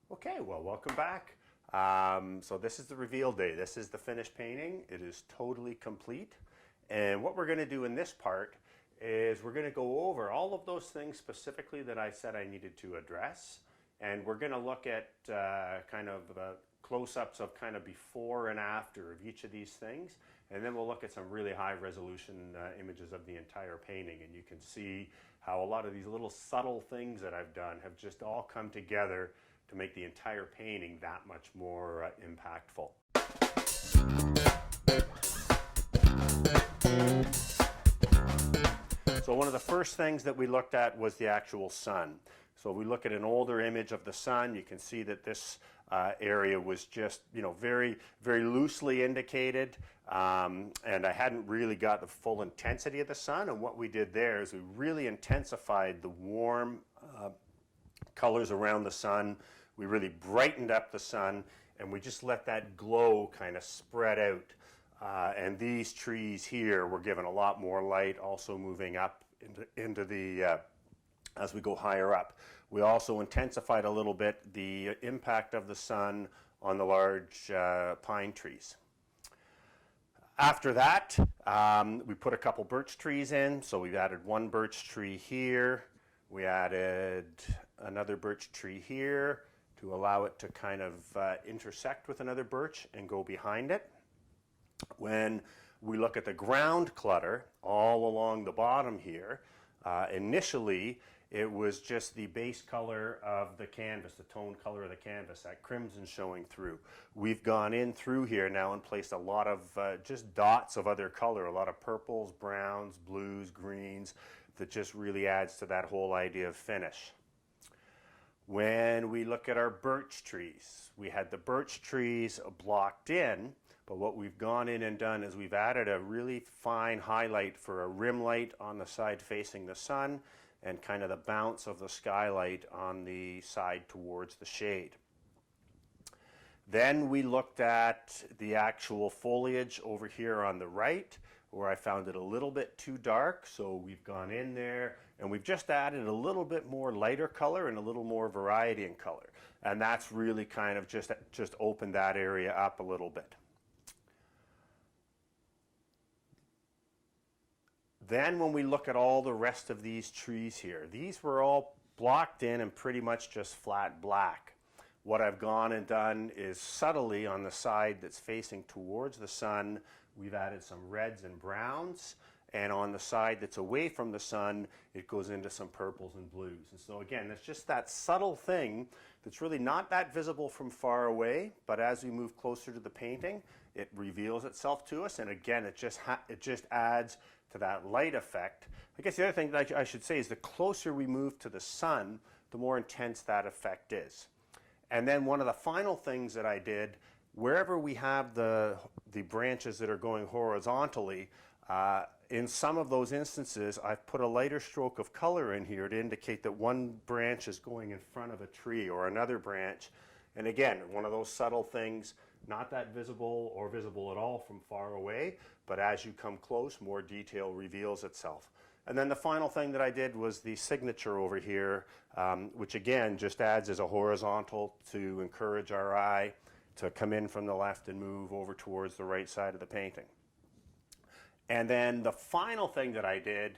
Okay, well, welcome back. So this is the reveal day. This is the finished painting. It is totally complete. And what we're going to do in this part is we're going to go over all of those things specifically that I said I needed to address. And we're going to look at kind of close-ups of kind of before and after of each of these things. And then we'll look at some really high resolution images of the entire painting. And you can see how a lot of these little subtle things that I've done have just all come together to make the entire painting that much more impactful. So one of the first things that we looked at was the actual sun. So we look at an older image of the sun. You can see that this area was just, very, very loosely indicated. And I hadn't really got the full intensity of the sun. And what we did there is we really intensified the warm colors around the sun. We really brightened up the sun, and we just let that glow kind of spread out. And these trees here were given a lot more light, also moving up into the, as we go higher up. We also intensified a little bit the impact of the sun on the large pine trees. After that, we put a couple birch trees in. So we've added one birch tree here. We added another birch tree here to allow it to kind of intersect with another birch and go behind it. When we look at the ground clutter all along the bottom here, initially it was just the base color of the canvas, the tone color of the canvas, that crimson showing through. We've gone in through here now and placed a lot of just dots of other color, a lot of purples, browns, blues, greens, that just really adds to that whole idea of finish. When we look at our birch trees, we had the birch trees blocked in, but what we've gone in and done is we've added a really fine highlight for a rim light on the side facing the sun and kind of the bounce of the skylight on the side towards the shade. Then we looked at the actual foliage over here on the right, where I found it a little bit too dark, so we've gone in there and we've just added a little bit more lighter color and a little more variety in color. And that's really kind of just opened that area up a little bit. Then when we look at all the rest of these trees here, these were all blocked in and pretty much just flat black. What I've gone and done is subtly on the side that's facing towards the sun, we've added some reds and browns, and on the side that's away from the sun, it goes into some purples and blues. And so again, it's just that subtle thing that's really not that visible from far away, but as we move closer to the painting, it reveals itself to us, and again, it just adds to that light effect. I guess the other thing that I should say is the closer we move to the sun, the more intense that effect is. And then one of the final things that I did, wherever we have the branches that are going horizontally, in some of those instances, I've put a lighter stroke of color in here to indicate that one branch is going in front of a tree or another branch. And again, one of those subtle things, not that visible or visible at all from far away, but as you come close, more detail reveals itself. And then the final thing that I did was the signature over here, which again just adds as a horizontal to encourage our eye to come in from the left and move over towards the right side of the painting. And then the final thing that I did,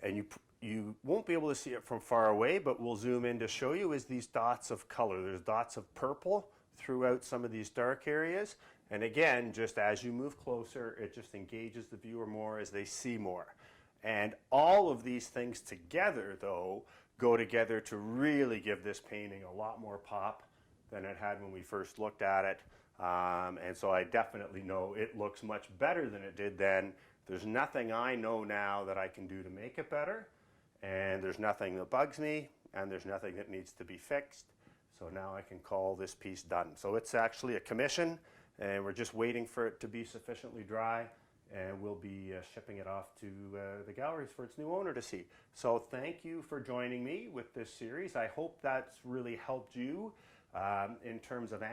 and you won't be able to see it from far away, but we'll zoom in to show you, is these dots of color. There's dots of purple throughout some of these dark areas. And again, just as you move closer, it just engages the viewer more as they see more. And all of these things together, though, go together to really give this painting a lot more pop than it had when we first looked at it. And so I definitely know it looks much better than it did then. There's nothing I know now that I can do to make it better, and there's nothing that bugs me, and there's nothing that needs to be fixed. So now I can call this piece done. So it's actually a commission, and we're just waiting for it to be sufficiently dry, and we'll be shipping it off to the galleries for its new owner to see. So thank you for joining me with this series. I hope that's really helped you in terms of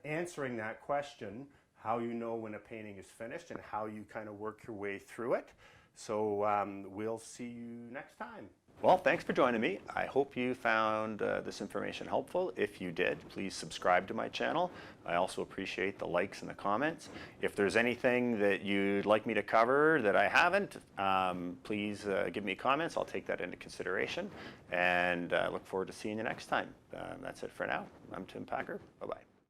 answering that question, how you know when a painting is finished and how you kind of work your way through it. So we'll see you next time. Well, thanks for joining me. I hope you found this information helpful. If you did, please subscribe to my channel. I also appreciate the likes and the comments. If there's anything that you'd like me to cover that I haven't, please give me comments. I'll take that into consideration, and look forward to seeing you next time. That's it for now. I'm Tim Packer. Bye-bye.